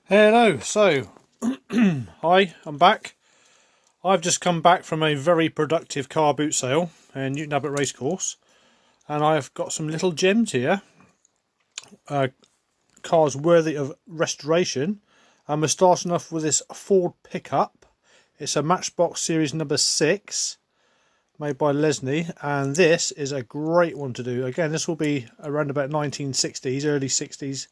Hello, hi, I'm back. I've just come back from a very productive car boot sale in Newton Abbot Racecourse, and I've got some little gems here, cars worthy of restoration. And we're starting off with this Ford pickup. It's a Matchbox Series number 6, made by Lesney, and this is a great one to do. Again, this will be around about 1960s, early 60s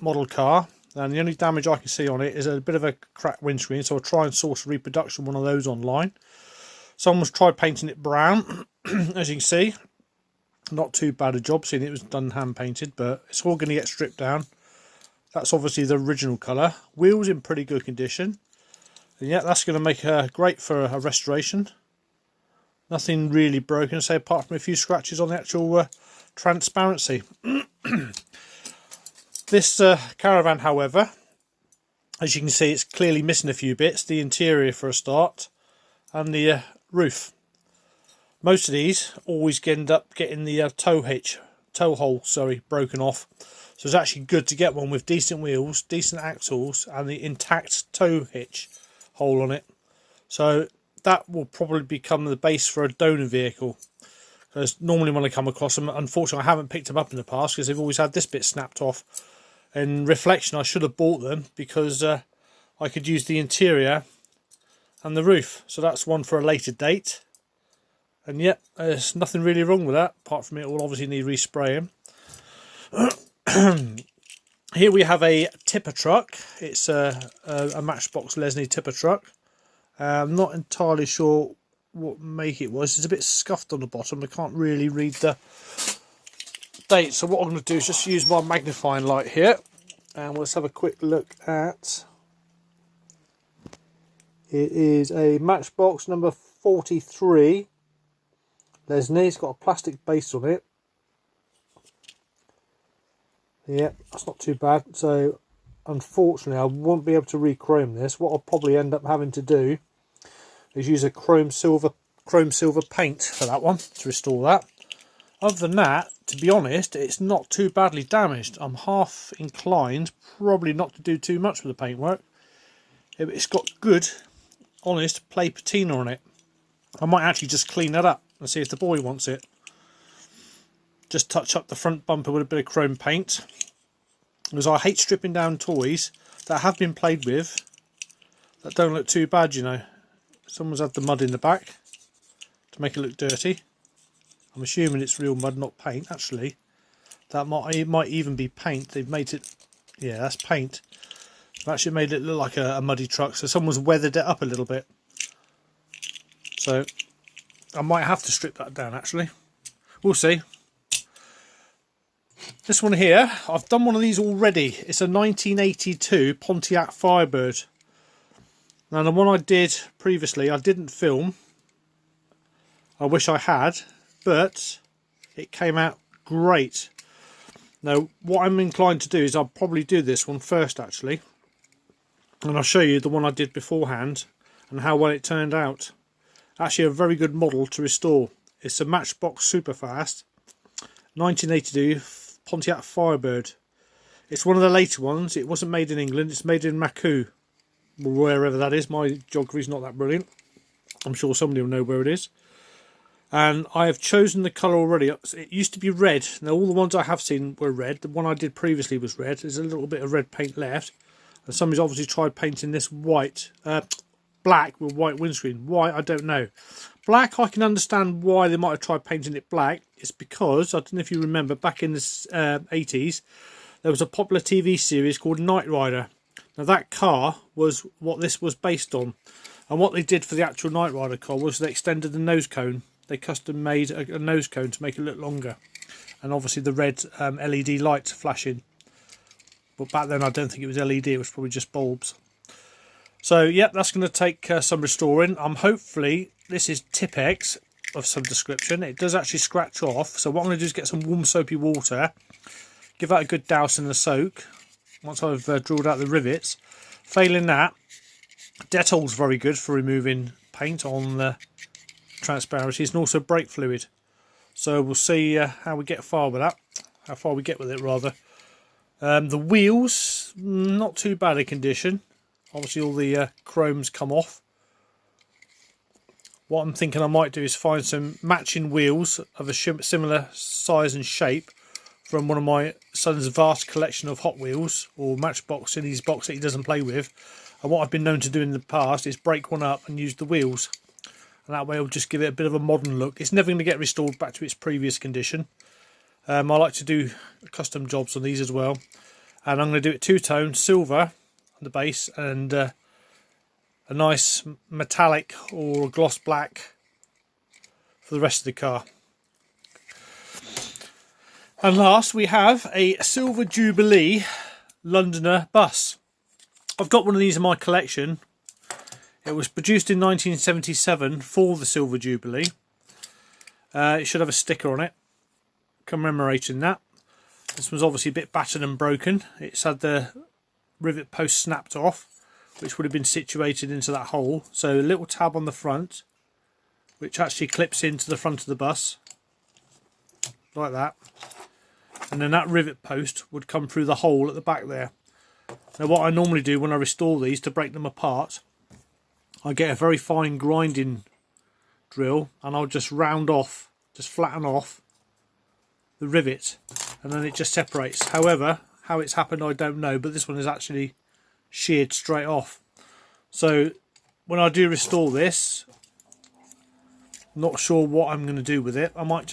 model car, and the only damage I can see on it is a bit of a cracked windscreen, so I'll try and source a reproduction one of those online. Someone's tried painting it brown. As you can see, not too bad a job, seeing it was done hand painted, but it's all going to get stripped down. That's obviously the original colour. Wheels in pretty good condition, and yeah, that's going to make her great for a restoration. Nothing really broken, say, apart from a few scratches on the actual transparency. This caravan, however, as you can see, it's clearly missing a few bits. The interior for a start, and the roof. Most of these always end up getting the tow hole, broken off. So it's actually good to get one with decent wheels, decent axles, and the intact tow hitch hole on it. So that will probably become the base for a donor vehicle. Because normally when I come across them, unfortunately I haven't picked them up in the past because they've always had this bit snapped off. In reflection, I should have bought them because I could use the interior and the roof. So that's one for a later date. And yet, there's nothing really wrong with that, apart from it will obviously need respraying. Here we have a tipper truck. It's a Matchbox Lesney tipper truck. I'm not entirely sure what make it was. It's a bit scuffed on the bottom. I can't really read the date, so what I'm going to do is just use my magnifying light here, and let's have a quick look at it. Is a Matchbox number 43 Lesney. It's got a plastic base on it. Yeah, that's not too bad. So unfortunately I won't be able to re-chrome this. What I'll probably end up having to do is use a chrome silver paint for that one to restore that. Other than that, to be honest, it's not too badly damaged. I'm half inclined probably not to do too much with the paintwork. It's got good, honest play patina on it. I might actually just clean that up and see if the boy wants it. Just touch up the front bumper with a bit of chrome paint, because I hate stripping down toys that have been played with that don't look too bad, you know. Someone's had the mud in the back to make it look dirty. I'm assuming it's real mud, not paint. Actually, that might even be paint. They've made it, yeah, that's paint. They've actually made it look like a muddy truck, so someone's weathered it up a little bit. So I might have to strip that down, actually. We'll see. This one here, I've done one of these already. It's a 1982 Pontiac Firebird. Now, the one I did previously, I didn't film. I wish I had, but it came out great. Now, what I'm inclined to do is I'll probably do this one first, actually. And I'll show you the one I did beforehand and how well it turned out. Actually, a very good model to restore. It's a Matchbox Superfast 1982 Pontiac Firebird. It's one of the later ones. It wasn't made in England. It's made in Macau, wherever that is. My geography's not that brilliant. I'm sure somebody will know where it is. And I have chosen the colour already. It used to be red. Now, all the ones I have seen were red. The one I did previously was red. There's a little bit of red paint left. And somebody's obviously tried painting this black with white windscreen. Why, I don't know. Black, I can understand why they might have tried painting it black. It's because, I don't know if you remember, back in the 80s, there was a popular TV series called Knight Rider. Now, that car was what this was based on. And what they did for the actual Knight Rider car was they extended the nose cone. They custom made a nose cone to make it look longer, and obviously the red LED light flashing. But back then I don't think it was LED, it was probably just bulbs. So yeah, that's going to take some restoring. Hopefully this is Tipp-Ex of some description. It does actually scratch off, so what I'm going to do is get some warm soapy water, give that a good douse in the soak once I've drilled out the rivets. Failing that, Dettol's very good for removing paint on the transparencies, and also brake fluid. So we'll see how we get far with that. How far we get with it, rather. The wheels, not too bad a condition. Obviously all the chrome's come off. What I'm thinking I might do is find some matching wheels of a similar size and shape from one of my son's vast collection of Hot Wheels or Matchbox in his box that he doesn't play with. And what I've been known to do in the past is break one up and use the wheels. And that way I'll just give it a bit of a modern look. It's never going to get restored back to its previous condition. I like to do custom jobs on these as well. And I'm going to do it two-tone, silver on the base, and a nice metallic or gloss black for the rest of the car. And last we have a Silver Jubilee Londoner bus. I've got one of these in my collection. It was produced in 1977 for the Silver Jubilee. It should have a sticker on it commemorating that. This was obviously a bit battered and broken. It's had the rivet post snapped off, which would have been situated into that hole. So a little tab on the front, which actually clips into the front of the bus, like that. And then that rivet post would come through the hole at the back there. Now what I normally do when I restore these to break them apart, I get a very fine grinding drill and I'll just round off, just flatten off the rivet, and then it just separates. However, how it's happened I don't know, but this one is actually sheared straight off. So when I do restore this, not sure what I'm going to do with it. I might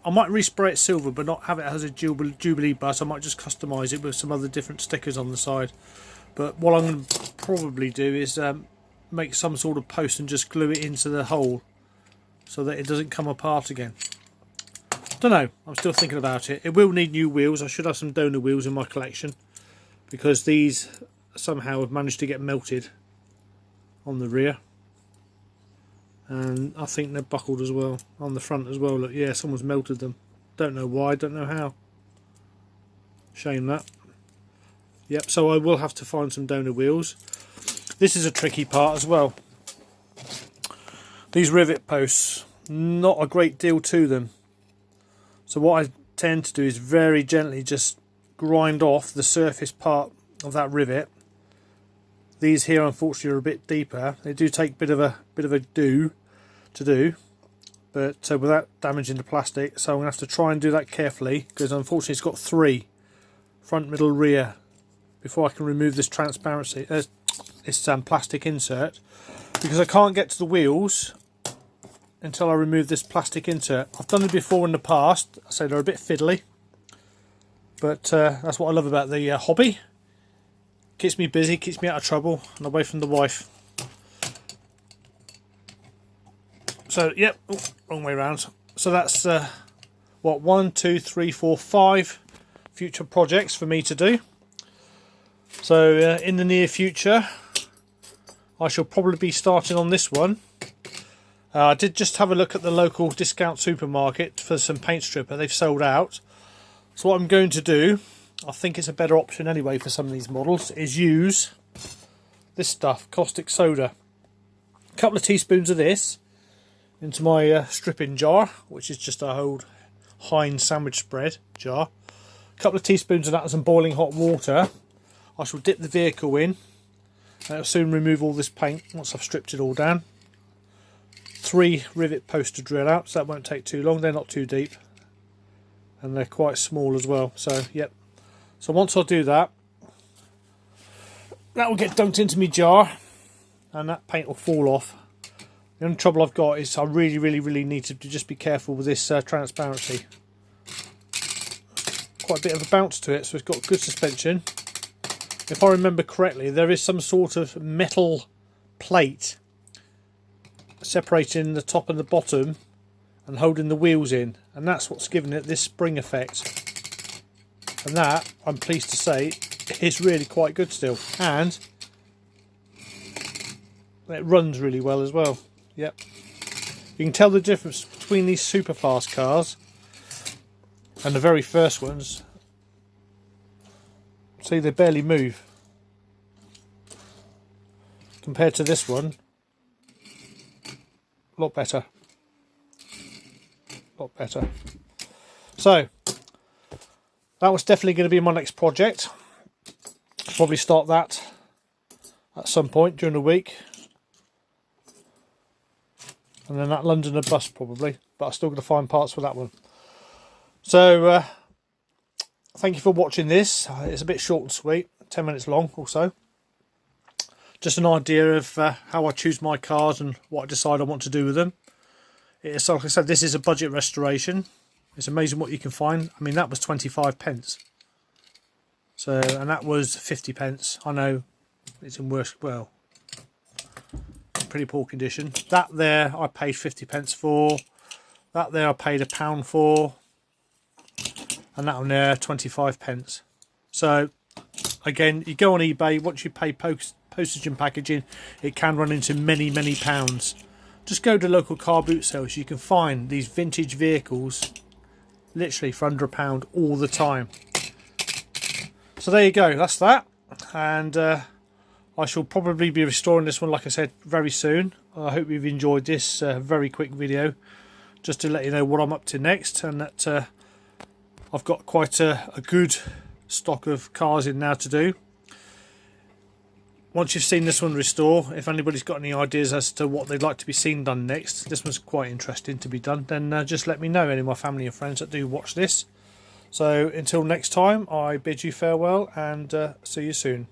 respray it silver but not have it as a Jubilee bus. I might just customise it with some other different stickers on the side. But what I'm going to probably do is make some sort of post and just glue it into the hole so that it doesn't come apart again. Don't know, I'm still thinking about it. It will need new wheels. I should have some donor wheels in my collection because these somehow have managed to get melted on the rear, and I think they're buckled as well on the front as well. Look, yeah, someone's melted them. Don't know why, don't know how. Shame that. Yep, so I will have to find some donor wheels. This is a tricky part as well. These rivet posts, not a great deal to them. So what I tend to do is very gently just grind off the surface part of that rivet. These here unfortunately are a bit deeper. They do take a bit of a do to do, but without damaging the plastic. So I'm going to have to try and do that carefully because unfortunately it's got three, front, middle, rear, before I can remove this transparency, this plastic insert, because I can't get to the wheels until I remove this plastic insert. I've done it before in the past. I say they're a bit fiddly, but that's what I love about the hobby. Keeps me busy, keeps me out of trouble and away from the wife. So yep, wrong way around. So that's what, 1, 2, 3, 4, 5 future projects for me to do. So in the near future I shall probably be starting on this one. I did just have a look at the local discount supermarket for some paint stripper. They've sold out. So what I'm going to do, I think it's a better option anyway for some of these models, is use this stuff, caustic soda. A couple of teaspoons of this into my stripping jar, which is just a old Heinz sandwich spread jar. A couple of teaspoons of that and some boiling hot water. I shall dip the vehicle in and it'll soon remove all this paint once I've stripped it all down. 3 rivet posts to drill out, so that won't take too long. They're not too deep and they're quite small as well. So yep, so once I do that, that will get dumped into my jar and that paint will fall off. The only trouble I've got is I really need to just be careful with this transparency. Quite a bit of a bounce to it, so it's got good suspension. If I remember correctly, there is some sort of metal plate separating the top and the bottom and holding the wheels in, and that's what's giving it this spring effect. And that, I'm pleased to say, is really quite good still, and it runs really well as well. Yep, you can tell the difference between these super fast cars and the very first ones. See, they barely move compared to this one. A lot better. A lot better. So that was definitely going to be my next project. Probably start that at some point during the week. And then that Londoner bus probably, but I've still got to find parts for that one. So thank you for watching this. It's a bit short and sweet, 10 minutes long or so. Just an idea of how I choose my cars and what I decide I want to do with them. It's like I said, this is a budget restoration. It's amazing what you can find. I mean, that was 25 pence. So, and that was 50 pence. I know it's in worse, well, pretty poor condition. That there I paid 50 pence for. That there I paid £1 for. And that one there 25 pence. So again, you go on eBay, once you pay postage and packaging, it can run into many pounds. Just go to local car boot sales. You can find these vintage vehicles literally for under £1 all the time. So there you go, that's that. And I shall probably be restoring this one, like I said, very soon. I hope you've enjoyed this very quick video, just to let you know what I'm up to next, and that I've got quite a good stock of cars in now to do. Once you've seen this one restore, if anybody's got any ideas as to what they'd like to be seen done next, this one's quite interesting to be done, then just let me know, any of my family and friends that do watch this. So until next time, I bid you farewell and see you soon.